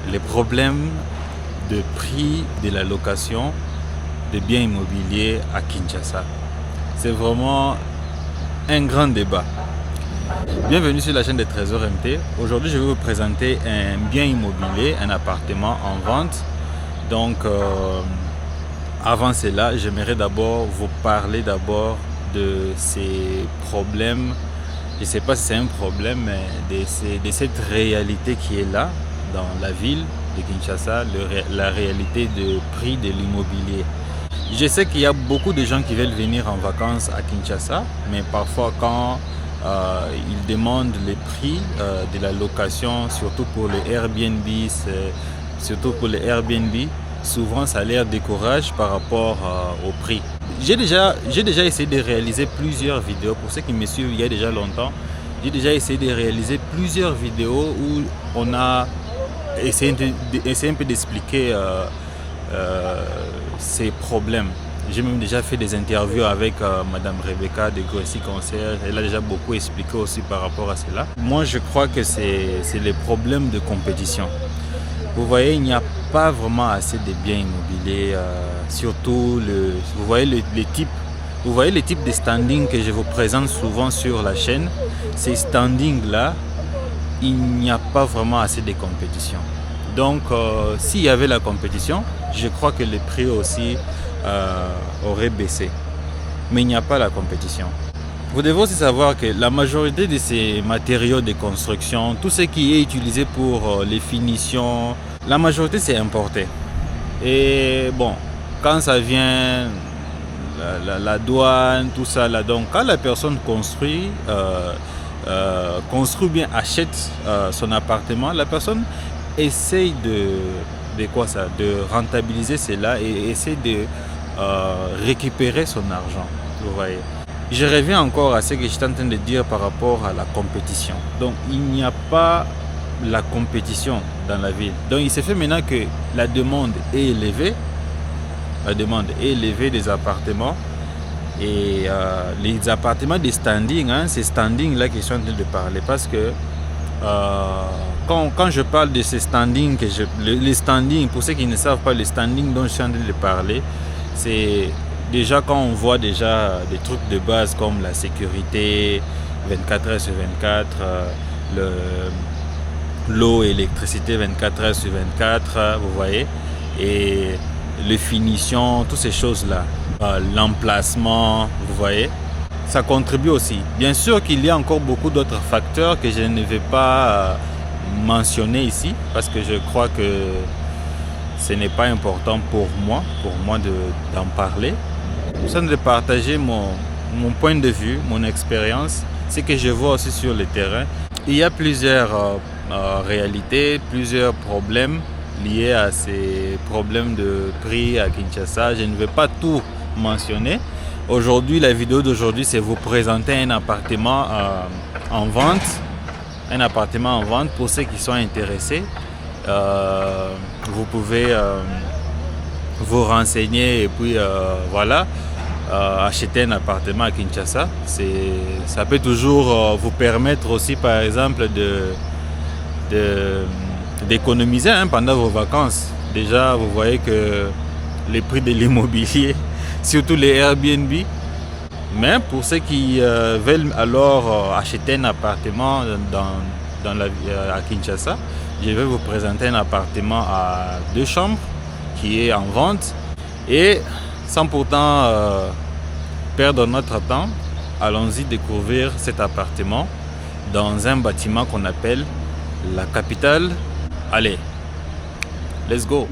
Les problèmes de prix de la location des biens immobiliers à Kinshasa. C'est vraiment un grand débat. Bienvenue sur la chaîne des Trésors MT. Aujourd'hui, je vais vous présenter un bien immobilier, un appartement en vente. Donc, avant cela, j'aimerais d'abord vous parler de ces problèmes. Je ne sais pas si c'est un problème, mais de cette réalité qui est là dans la ville de Kinshasa, la réalité de prix de l'immobilier. Je sais qu'il y a beaucoup de gens qui veulent venir en vacances à Kinshasa, mais parfois quand ils demandent les prix de la location, surtout pour les Airbnb, souvent ça les décourage par rapport au prix. J'ai déjà essayé de réaliser plusieurs vidéos. Pour ceux qui me suivent il y a déjà longtemps, j'ai déjà essayé de réaliser plusieurs vidéos où on a essayé un peu d'expliquer ces problèmes. J'ai même déjà fait des interviews avec Madame Rebecca de Grossi Concierge. Elle a déjà beaucoup expliqué aussi par rapport à cela. Moi, je crois que c'est les problèmes de compétition. Vous voyez, il n'y a pas vraiment assez de biens immobiliers, surtout vous voyez les types de standing que je vous présente souvent sur la chaîne. Ces standings-là, il n'y a pas vraiment assez de compétition. Donc, s'il y avait la compétition, je crois que les prix aussi auraient baissé. Mais il n'y a pas la compétition. Vous devez aussi savoir que la majorité de ces matériaux de construction, tout ce qui est utilisé pour les finitions, la majorité c'est importé. Et bon, quand ça vient, la douane, tout ça là, donc quand la personne construit bien, achète son appartement, la personne essaye de rentabiliser cela et essaie de récupérer son argent. Vous voyez. Je reviens encore à ce que j'étais en train de dire par rapport à la compétition. Donc il n'y a pas la compétition dans la ville. Donc il se fait maintenant que la demande est élevée. La demande est élevée des appartements. Et les appartements des standings, ces standings-là que je suis en train de parler, parce que quand je parle de ces standings, les standings, pour ceux qui ne savent pas, les standings dont je suis en train de parler, c'est déjà quand on voit déjà des trucs de base comme la sécurité, 24 heures sur 24, l'eau et l'électricité 24 heures sur 24, vous voyez, et les finitions, toutes ces choses-là, l'emplacement, vous voyez, ça contribue aussi. Bien sûr qu'il y a encore beaucoup d'autres facteurs que je ne vais pas mentionner ici, parce que je crois que ce n'est pas important pour moi d'en parler. Je suis en train de partager mon point de vue, mon expérience, ce que je vois aussi sur le terrain. Il y a plusieurs réalités, plusieurs problèmes liés à ces problèmes de prix à Kinshasa. Je ne vais pas tout mentionner. Aujourd'hui, la vidéo d'aujourd'hui, c'est vous présenter un appartement en vente. Un appartement en vente pour ceux qui sont intéressés. Vous pouvez vous renseigner et puis voilà, acheter un appartement à Kinshasa. Ça peut toujours vous permettre aussi, par exemple, d'économiser pendant vos vacances. Déjà, vous voyez que les prix de l'immobilier, surtout les Airbnb, mais pour ceux qui veulent alors acheter un appartement à Kinshasa, je vais vous présenter un appartement à 2 chambres qui est en vente. Et sans pourtant perdre notre temps, allons-y découvrir cet appartement dans un bâtiment qu'on appelle la capitale. Allez, let's go!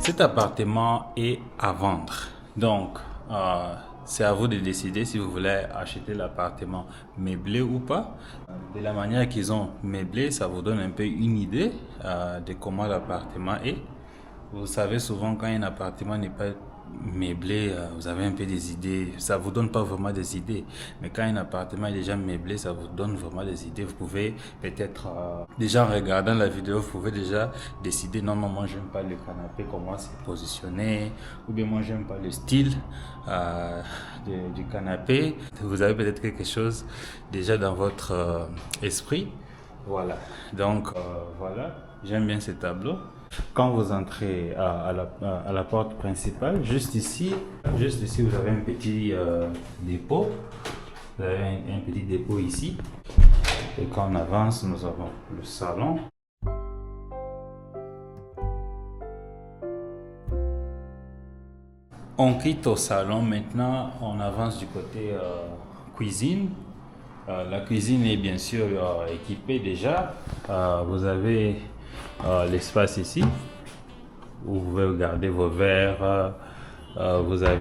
Cet appartement est à vendre, donc c'est à vous de décider si vous voulez acheter l'appartement meublé ou pas. De la manière qu'ils ont meublé, ça vous donne un peu une idée de comment l'appartement est. Vous savez, souvent quand un appartement n'est pas meublé, vous avez un peu des idées, ça vous donne pas vraiment des idées, mais quand un appartement est déjà meublé, ça vous donne vraiment des idées. Vous pouvez peut-être déjà en regardant la vidéo, vous pouvez déjà décider non, moi j'aime pas le canapé, comment c'est positionné, ou bien moi j'aime pas le style du canapé. Vous avez peut-être quelque chose déjà dans votre esprit. Voilà, donc voilà, j'aime bien ce tableau. Quand vous entrez à la porte principale, juste ici, vous avez un petit dépôt. Vous avez un petit dépôt ici. Et quand on avance, nous avons le salon. On quitte au salon maintenant, on avance du côté cuisine. La cuisine est bien sûr équipée déjà. Vous avez l'espace ici où vous pouvez garder vos verres. Vous avez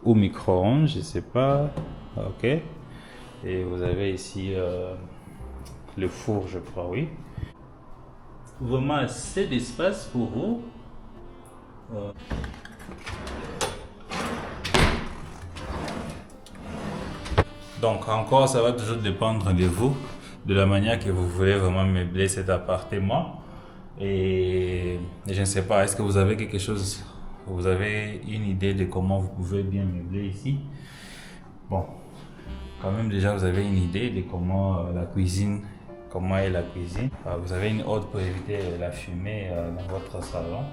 au micro-ondes, je sais pas. Ok. Et vous avez ici le four, je crois, oui. Vraiment assez d'espace pour vous. Donc encore, ça va toujours dépendre de vous, de la manière que vous voulez vraiment meubler cet appartement. Et je ne sais pas, est-ce que vous avez quelque chose, vous avez une idée de comment vous pouvez bien meubler ici? Bon, quand même déjà vous avez une idée de comment la cuisine, comment est la cuisine. Vous avez une hotte pour éviter la fumée dans votre salon.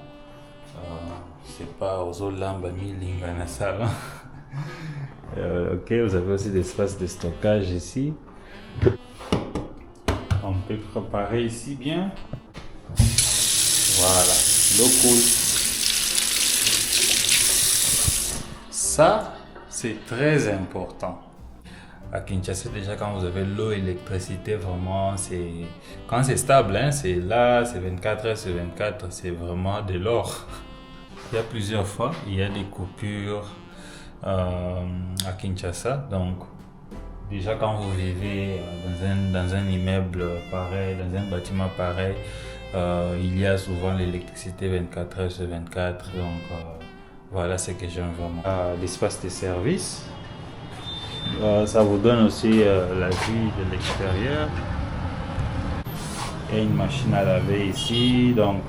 C'est pas aux autres lampes dans le salon. Ok, vous avez aussi des espaces de stockage ici. On peut préparer ici bien. Voilà, l'eau coule. Ça, c'est très important. À Kinshasa, déjà, quand vous avez l'eau et l'électricité, vraiment, quand c'est stable, hein, c'est là, c'est 24 heures sur 24, c'est vraiment de l'or. Il y a plusieurs fois, il y a des coupures à Kinshasa. Donc, déjà, quand vous vivez dans un immeuble pareil, dans un bâtiment pareil, il y a souvent l'électricité 24 heures sur 24. Donc, voilà ce que j'aime vraiment. L'espace de service. Ça vous donne aussi la vue de l'extérieur. Il y a une machine à laver ici, donc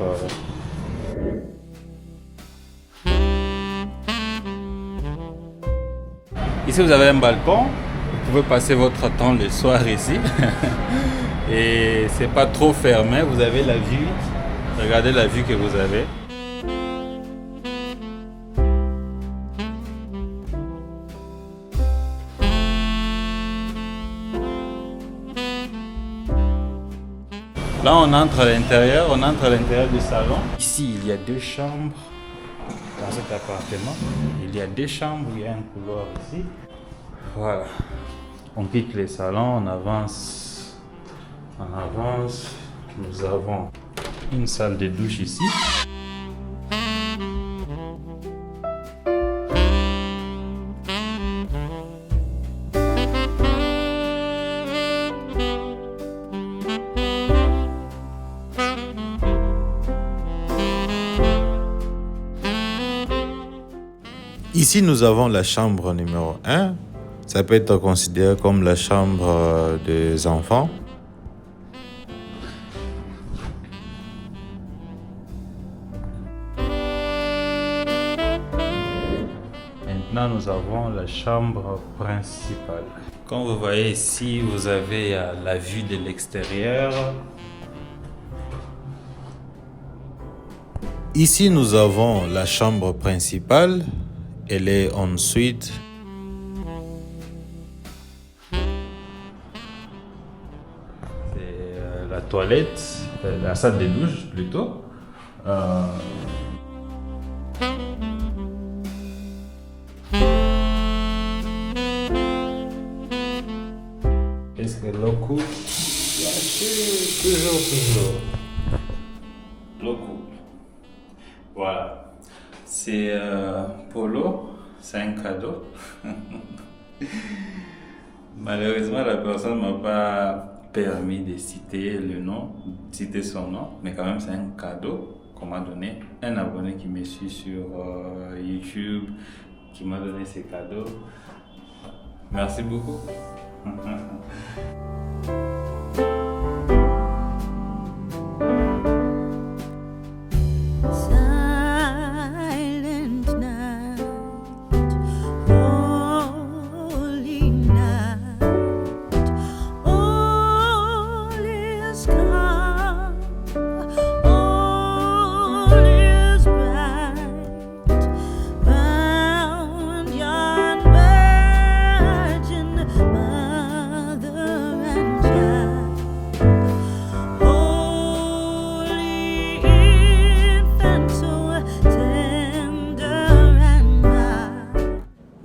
Ici, vous avez un balcon. Vous pouvez passer votre temps le soir ici. Et c'est pas trop fermé. Vous avez la vue. Regardez la vue que vous avez. Là, on entre à l'intérieur du salon. Ici, il y a 2 chambres dans cet appartement. Il y a 2 chambres, il y a un couloir ici. Voilà. On quitte les salons, on avance. Nous avons une salle de douche ici. Ici, nous avons la chambre numéro 1. Ça peut être considéré comme la chambre des enfants. Maintenant, nous avons la chambre principale. Comme vous voyez ici, vous avez la vue de l'extérieur. Ici, nous avons la chambre principale. Elle est en suite. C'est la toilette, la salle de douche plutôt. Est-ce que l'eau coule? Bien sûr, toujours. L'eau coule. Voilà. C'est Polo, c'est un cadeau. Malheureusement, la personne ne m'a pas permis de citer son nom, mais quand même, c'est un cadeau qu'on m'a donné. Un abonné qui me suit sur YouTube, qui m'a donné ces cadeaux. Merci beaucoup.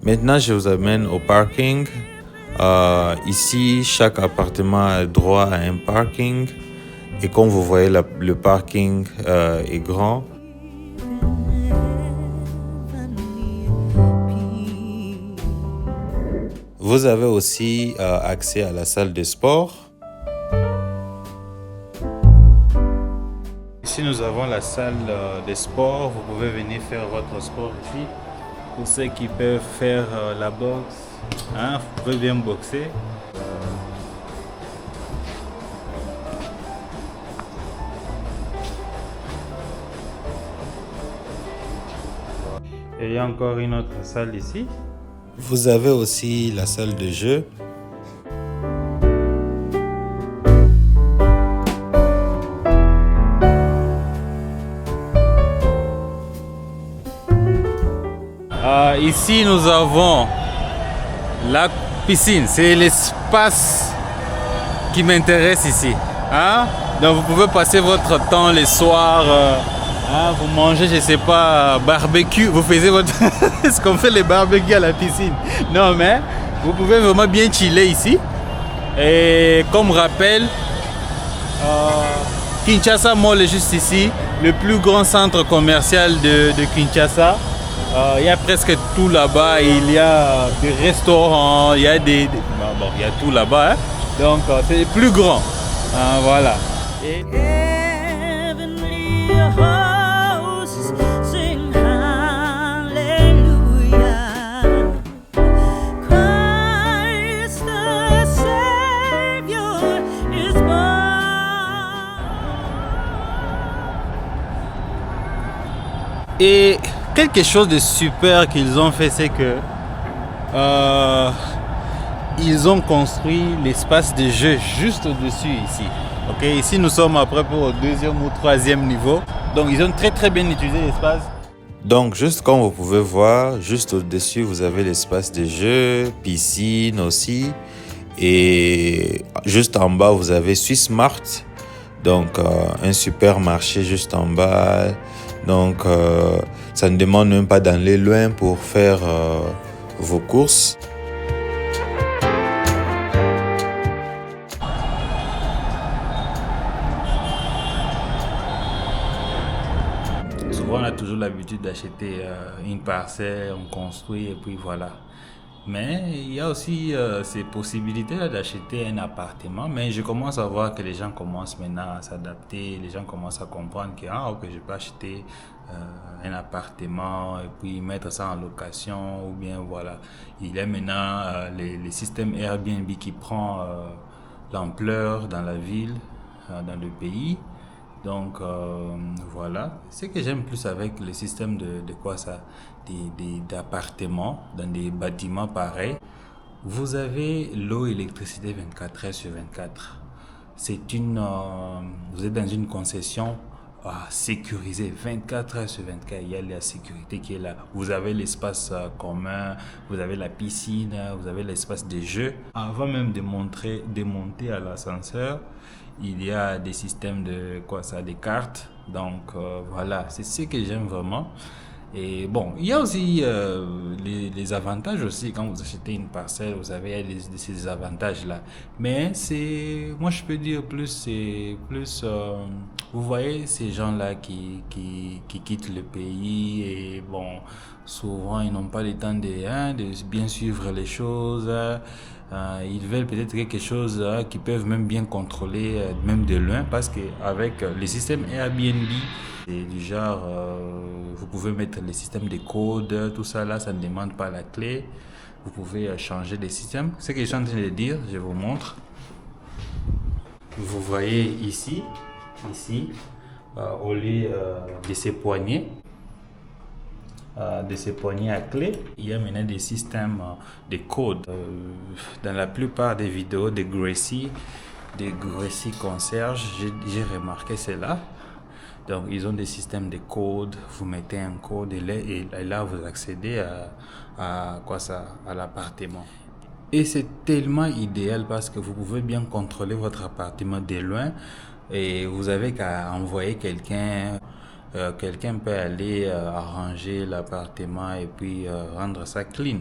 Maintenant, je vous amène au parking. Ici, chaque appartement a droit à un parking. Et comme vous voyez, le parking est grand. Vous avez aussi accès à la salle de sport. Ici, nous avons la salle de sport. Vous pouvez venir faire votre sport ici. Pour ceux qui peuvent faire la boxe, hein, vous pouvez bien boxer. Et il y a encore une autre salle ici. Vous avez aussi la salle de jeu. Ici, nous avons la piscine. C'est l'espace qui m'intéresse ici. Hein? Donc, vous pouvez passer votre temps le soir. Vous mangez, je sais pas, barbecue. Vous faisiez votre... ce qu'on fait les barbecues à la piscine. Non, mais vous pouvez vraiment bien chiller ici. Et comme rappel, Kinshasa Mall est juste ici. Le plus grand centre commercial de Kinshasa. Il y a presque tout là-bas. Il y a des restaurants, il y a il y a tout là-bas. Hein? Donc, c'est le plus grand. Voilà. Et... Et quelque chose de super qu'ils ont fait, c'est que Ils ont construit l'espace de jeu juste au-dessus ici. Ok, ici nous sommes après pour le deuxième ou troisième niveau. Donc ils ont très bien utilisé l'espace. Donc juste comme vous pouvez voir, juste au-dessus vous avez l'espace de jeu, piscine aussi. Et juste en bas vous avez Swissmart. Donc un supermarché juste en bas. Donc ça ne demande même pas d'aller loin pour faire vos courses. Souvent, on a toujours l'habitude d'acheter une parcelle, on construit et puis voilà. Mais il y a aussi ces possibilités d'acheter un appartement. Mais je commence à voir que les gens commencent maintenant à s'adapter. Les gens commencent à comprendre que ok, je peux acheter un appartement et puis mettre ça en location. Ou bien voilà. Il y a maintenant les systèmes Airbnb qui prend l'ampleur dans la ville, dans le pays. Donc voilà, ce que j'aime plus avec le système de quoi ça, d'appartements dans des bâtiments pareils, vous avez l'eau et l'électricité 24 heures sur 24. Vous êtes dans une concession sécurisée 24 heures sur 24. Il y a la sécurité qui est là. Vous avez l'espace commun, vous avez la piscine, vous avez l'espace de jeu. Avant même de monter à l'ascenseur, il y a des systèmes des cartes. Donc voilà, c'est ce que j'aime vraiment. Et bon, il y a aussi les avantages aussi. Quand vous achetez une parcelle, vous avez ces avantages-là. Mais moi je peux dire vous voyez ces gens-là qui quittent le pays et bon, souvent ils n'ont pas le temps de bien suivre les choses. Ils veulent peut-être quelque chose qu'ils peuvent même bien contrôler, même de loin, parce qu'avec le système Airbnb, c'est du genre, vous pouvez mettre les systèmes de code, tout ça là, ça ne demande pas la clé. Vous pouvez changer les systèmes. Ce que je suis en train de dire, je vous montre. Vous voyez ici, au lieu de ces poignées, à clé, il y a maintenant des systèmes de code. Dans la plupart des vidéos de Gracie Concierge, j'ai remarqué cela. Donc ils ont des systèmes de code, vous mettez un code et là vous accédez à l'appartement. Et c'est tellement idéal parce que vous pouvez bien contrôler votre appartement de loin et vous avez qu'à envoyer quelqu'un. Quelqu'un peut aller arranger l'appartement et puis rendre ça clean.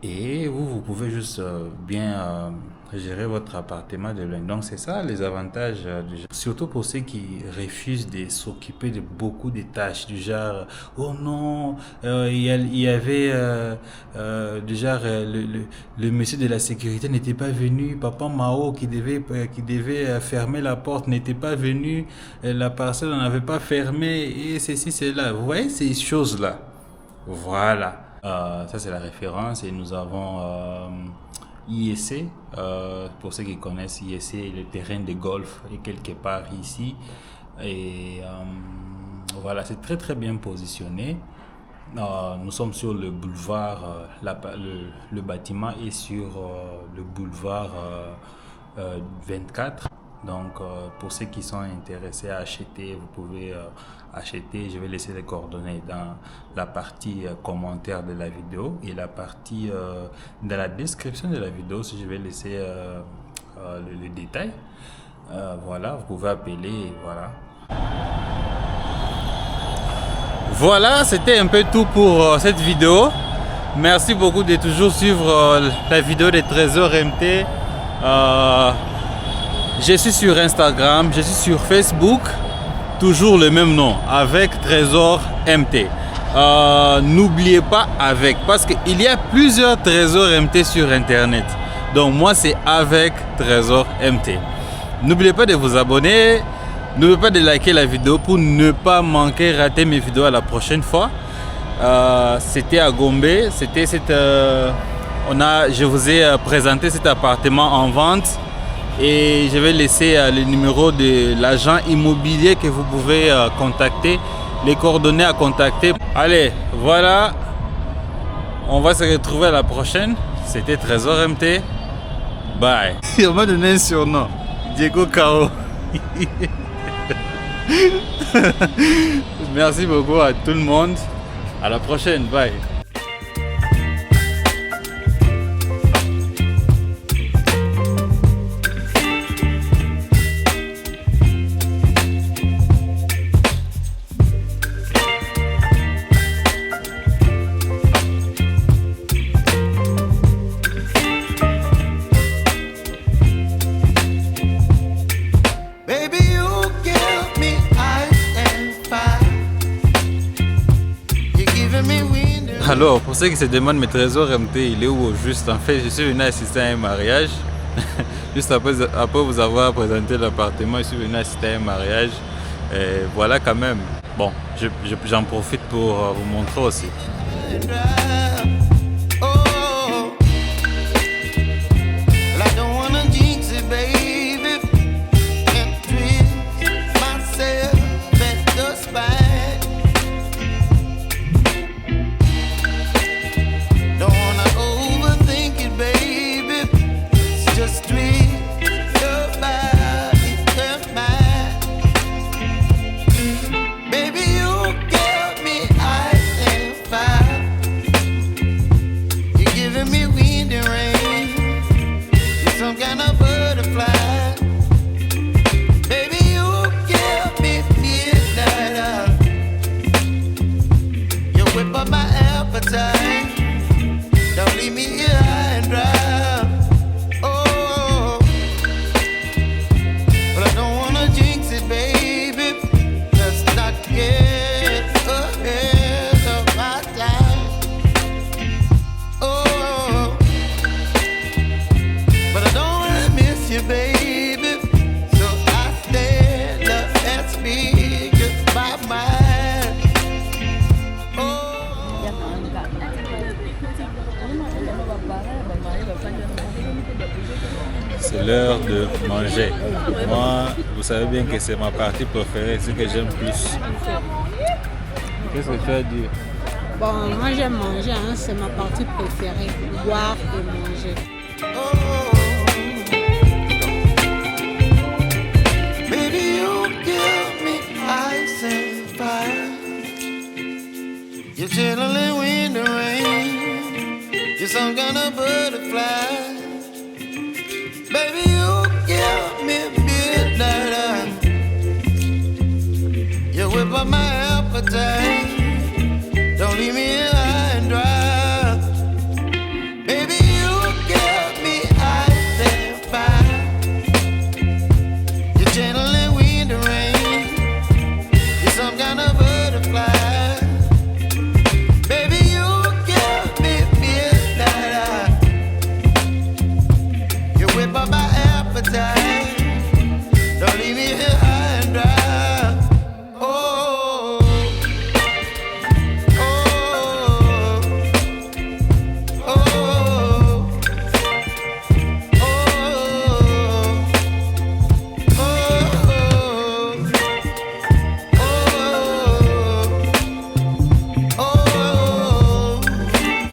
Et vous pouvez juste bien gérer votre appartement de loin. Donc c'est ça les avantages surtout pour ceux qui refusent de s'occuper de beaucoup de tâches du genre oh non il y avait du genre le monsieur de la sécurité n'était pas venu, papa Mao qui devait fermer la porte n'était pas venu, la parcelle n'avait pas fermé et ceci cela. Vous voyez ces choses là, voilà. Ça c'est la référence et nous avons IEC, pour ceux qui connaissent IEC, le terrain de golf est quelque part ici et voilà, c'est très bien positionné. Nous sommes sur le boulevard, le bâtiment est sur le boulevard 24. Donc pour ceux qui sont intéressés à acheter, vous pouvez acheter. Je vais laisser les coordonnées dans la partie commentaire de la vidéo et la partie dans la description de la vidéo si je vais laisser le détail. Voilà, vous pouvez appeler et voilà. Voilà, c'était un peu tout pour cette vidéo. Merci beaucoup de toujours suivre la vidéo des Trésors MT. Je suis sur Instagram, je suis sur Facebook, toujours le même nom, avec Trésor MT. N'oubliez pas avec, parce qu'il y a plusieurs Trésors MT sur Internet. Donc moi c'est avec Trésor MT. N'oubliez pas de vous abonner, n'oubliez pas de liker la vidéo pour ne pas manquer, rater mes vidéos à la prochaine fois. C'était à Gombe, je vous ai présenté cet appartement en vente. Et je vais laisser le numéro de l'agent immobilier que vous pouvez contacter, les coordonnées à contacter. Allez, voilà, On va se retrouver à la prochaine. C'était Trésor MT. Bye. On m'a donné un surnom. Diego Kao. Merci beaucoup à tout le monde. À la prochaine. Bye. Alors, pour ceux qui se demandent, mes trésors MT, il est où au juste? En fait, je suis venu assister à un mariage. Juste après vous avoir présenté l'appartement, je suis venu assister à un mariage. Et voilà quand même. Bon, j'en profite pour vous montrer aussi. Don't leave me here high and dry. Oh, but I don't wanna jinx it, baby. Let's not get ahead of my time. Oh, but I don't wanna miss you, baby. So I stand up and speak just my mind. C'est l'heure de manger. Moi, vous savez bien que c'est ma partie préférée, ce que j'aime plus. Qu'est-ce que tu as dit? Bon, moi j'aime manger, hein, c'est ma partie préférée, boire et manger. Baby, you give me ice and fire. You're chilling in the rain. You're some kind of butterfly. Baby, you give me midnight. You whip up my appetite. Don't leave me here high and dry. Baby, you give me ice and fire. You're channeling wind and rain. You're some kind of butterfly. Baby, you give me midnight. You whip up my appetite. Don't leave me here